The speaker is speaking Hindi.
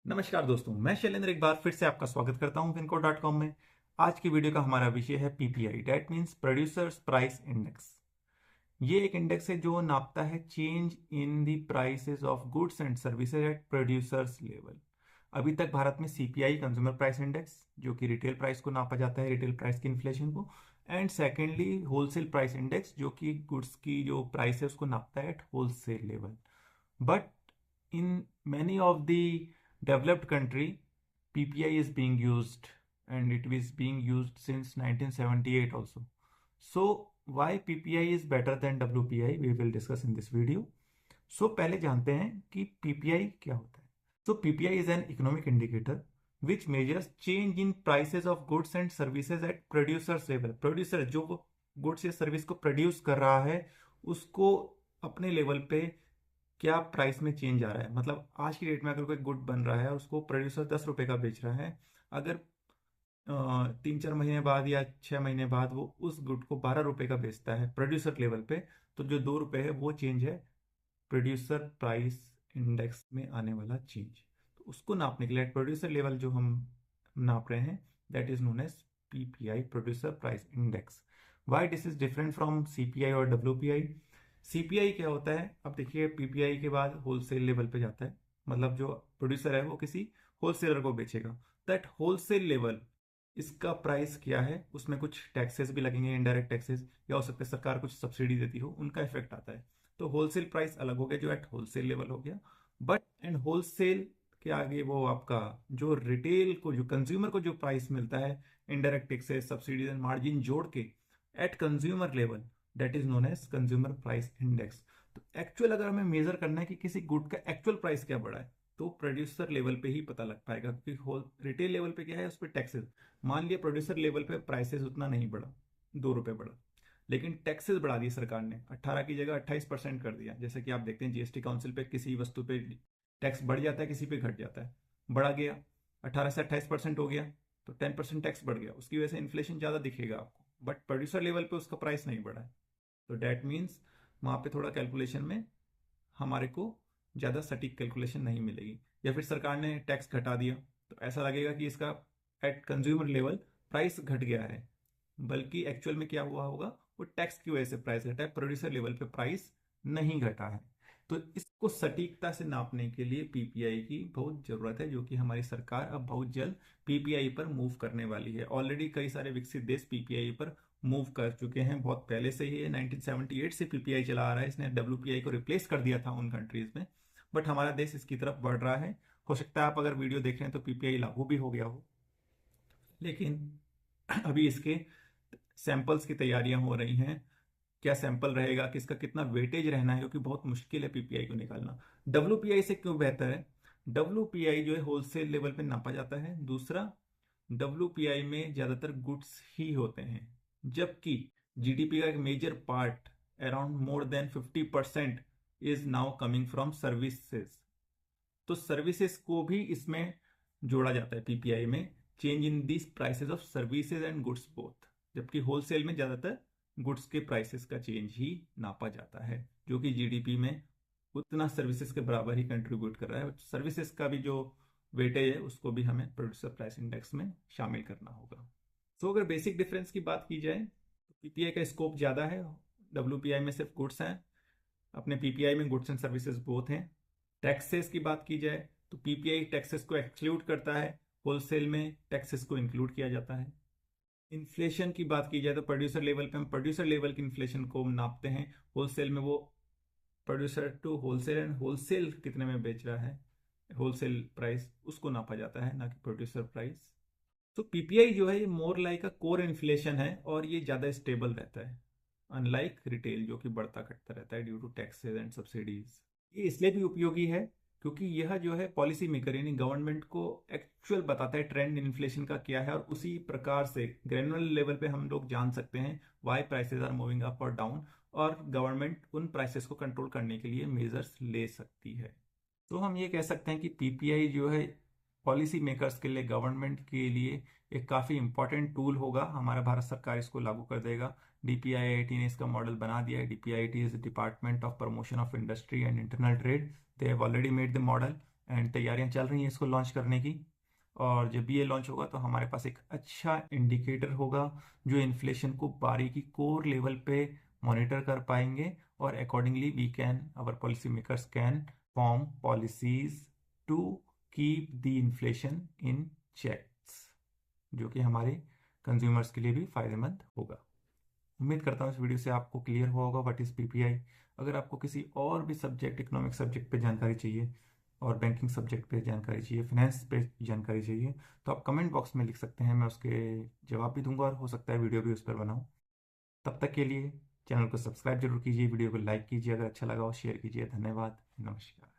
नमस्कार दोस्तों, मैं शैलेंद्र एक बार फिर से आपका स्वागत करता हूं finco.com में। आज की वीडियो का हमारा विषय है PPI, that means producers price index. ये एक इंडेक्स है जो नापता है change in the prices of goods and services at producers level. अभी तक भारत में सीपीआई, कंज्यूमर प्राइस इंडेक्स, जो कि रिटेल प्राइस को नापा जाता है, रिटेल प्राइस की इन्फ्लेशन को, and secondly wholesale price index, जो कि गुड्स की जो प्राइस है उसको नापता है at wholesale level. But in many of the developed country, PPI is being used and it is being used since 1978 also. So why PPI is better than WPI? We will discuss in this video. So पहले जानते हैं कि PPI क्या होता है। So PPI is an economic indicator which measures change in prices of goods and services at producers level. Producer जो वो गुड्स या सर्विस को प्रोड्यूस कर रहा है उसको अपने लेवल पे क्या प्राइस में चेंज आ रहा है। मतलब आज की डेट में अगर कोई गुड बन रहा है और उसको प्रोड्यूसर 10 रुपए का बेच रहा है, अगर 3-4 महीने बाद या 6 महीने बाद वो उस गुड को 12 रुपए का बेचता है प्रोड्यूसर लेवल पे, तो जो 2 रुपए है वो चेंज है प्रोड्यूसर प्राइस इंडेक्स में आने वाला चेंज। तो उसको नापने के लिए प्रोड्यूसर लेवल जो हम नाप रहे हैं, that is known as PPI, producer price index. Why this is different from CPI और डब्ल्यूपीआई? सीपीआई क्या होता है? अब देखिए, पीपीआई के बाद होलसेल लेवल पे जाता है, मतलब जो प्रोड्यूसर है वो किसी होलसेलर को बेचेगा। दैट होलसेल लेवल, इसका प्राइस क्या है, उसमें कुछ टैक्सेस भी लगेंगे, इनडायरेक्ट टैक्सेस, या हो सकता है सरकार कुछ सब्सिडी देती हो, उनका इफेक्ट आता है। तो होलसेल प्राइस अलग हो गया जो एट होलसेल लेवल हो गया। बट एंड होलसेल के आगे वो आपका जो रिटेल को, जो कंज्यूमर को जो प्राइस मिलता है, indirect taxes, subsidies and margin जोड़ के at consumer level, that is known as consumer price index. तो एक्चुअल अगर हमें मेजर करना है कि किसी गुड का एक्चुअल प्राइस क्या बढ़ा है, तो प्रोड्यूसर लेवल पे ही पता लग पाएगा, क्योंकि होल रिटेल लेवल पे क्या है, उस पर टैक्सेस। मान लिया प्रोड्यूसर लेवल पे प्राइसेस उतना नहीं बढ़ा, 2 रुपए बढ़ा, लेकिन टैक्सेस बढ़ा दिए सरकार ने, 18 की जगह 28% कर दिया। जैसे कि आप देखते हैं जीएसटी काउंसिल पे किसी वस्तु पे टैक्स बढ़ जाता है, किसी पे घट जाता है। बढ़ा गया, 18 से 28% हो गया, तो 10% टैक्स बढ़ गया, उसकी वजह से इन्फ्लेशन ज्यादा दिखेगा आपको। बट प्रोड्यूसर लेवल पे उसका प्राइस नहीं बढ़ा है, तो डैट मीन्स वहां पे थोड़ा कैलकुलेशन में हमारे को ज़्यादा सटीक कैलकुलेशन नहीं मिलेगी। या फिर सरकार ने टैक्स घटा दिया, तो ऐसा लगेगा कि इसका एट कंज्यूमर लेवल प्राइस घट गया है, बल्कि एक्चुअल में क्या हुआ होगा, वो टैक्स की वजह से प्राइस घटा है, प्रोड्यूसर लेवल पे प्राइस नहीं घटा है। तो इसको सटीकता से नापने के लिए पीपीआई की बहुत जरूरत है, जो कि हमारी सरकार अब बहुत जल्द पीपीआई पर मूव करने वाली है। ऑलरेडी कई सारे विकसित देश पीपीआई पर मूव कर चुके हैं, बहुत पहले से ही। 1978 से पीपीआई चला आ रहा है, इसने डब्ल्यूपीआई को रिप्लेस कर दिया था उन कंट्रीज में। बट हमारा देश इसकी तरफ बढ़ रहा है। हो सकता है आप अगर वीडियो देख रहे हैं तो पीपीआई लागू भी हो गया हो, लेकिन अभी इसके सैंपल्स की तैयारियां हो रही हैं। क्या सैंपल रहेगा, किसका कितना वेटेज रहना है, क्योंकि बहुत मुश्किल है पीपीआई को निकालना। डब्ल्यूपीआई से क्यों बेहतर है? डब्ल्यूपीआई जो है होलसेल लेवल पे नापा जाता है। दूसरा, डब्ल्यूपीआई में ज्यादातर गुड्स ही होते हैं, जबकि जीडीपी का एक major part, around more than 50%, is now coming from services. तो सर्विसेज को भी इसमें जोड़ा जाता है पीपीआई में, change in this prices of services and goods both. जबकि होलसेल में ज्यादातर गुड्स के प्राइसेस का चेंज ही नापा जाता है, जो कि जीडीपी में उतना सर्विसेज के बराबर ही कंट्रीब्यूट कर रहा है। सर्विसेज का भी जो वेटेज है उसको भी हमें प्रोड्यूसर प्राइस इंडेक्स में शामिल करना होगा। तो अगर बेसिक डिफरेंस की बात की जाए तो पीपीआई का स्कोप ज़्यादा है, डब्ल्यूपीआई में सिर्फ गुड्स हैं, अपने पीपीआई में गुड्स एंड सर्विसेज बोथ हैं। टैक्सेस की बात की जाए तो पीपीआई टैक्सेस को एक्सक्लूड करता है, होलसेल में टैक्सेस को इंक्लूड किया जाता है। इन्फ्लेशन की बात की जाए तो प्रोड्यूसर लेवल पे हम प्रोड्यूसर लेवल की इन्फ्लेशन को नापते हैं, होलसेल में वो producer to wholesale and wholesale कितने में बेच रहा है, होलसेल प्राइस उसको नापा जाता है, ना कि प्रोड्यूसर प्राइस। तो पीपीआई जो है ये more like a core inflation है, और ये ज़्यादा स्टेबल रहता है, अनलाइक रिटेल जो कि बढ़ता घटता रहता है due to taxes and subsidies. ये इसलिए भी उपयोगी है क्योंकि यह जो है पॉलिसी मेकर यानी गवर्नमेंट को एक्चुअल बताता है ट्रेंड इन्फ्लेशन का क्या है, और उसी प्रकार से ग्रेनुअल लेवल पे हम लोग जान सकते हैं why prices are moving up और डाउन, और गवर्नमेंट उन प्राइसेस को कंट्रोल करने के लिए मेजर्स ले सकती है। तो हम ये कह सकते हैं कि पीपीआई जो है पॉलिसी मेकर्स के लिए, गवर्नमेंट के लिए एक काफ़ी इंपॉर्टेंट टूल होगा। हमारा भारत सरकार इसको लागू कर देगा। डीपीआईआईटी ने इसका मॉडल बना दिया है। DPIIT is department of promotion of industry and internal trade. They have already made the model and तैयारियां चल रही हैं इसको लॉन्च करने की। और जब ये लॉन्च होगा तो हमारे पास एक अच्छा इंडिकेटर होगा जो इन्फ्लेशन को बारीकी कोर लेवल पे मॉनिटर कर पाएंगे, और accordingly we can, our policy makers can form policies to keep the inflation in checks, जो कि हमारे कंज्यूमर्स के लिए भी फायदेमंद होगा। उम्मीद करता हूँ इस वीडियो से आपको क्लियर हुआ होगा व्हाट इज़ पीपीआई। अगर आपको किसी और भी सब्जेक्ट, इकोनॉमिक सब्जेक्ट पे जानकारी चाहिए और बैंकिंग सब्जेक्ट पे जानकारी चाहिए, फाइनेंस पे जानकारी चाहिए, तो आप कमेंट बॉक्स में लिख सकते हैं, मैं उसके जवाब भी दूंगा और हो सकता है वीडियो भी उस पर बनाऊँ। तब तक के लिए चैनल को सब्सक्राइब जरूर कीजिए, वीडियो को लाइक कीजिए, अगर अच्छा लगा हो शेयर कीजिए। धन्यवाद, नमस्कार।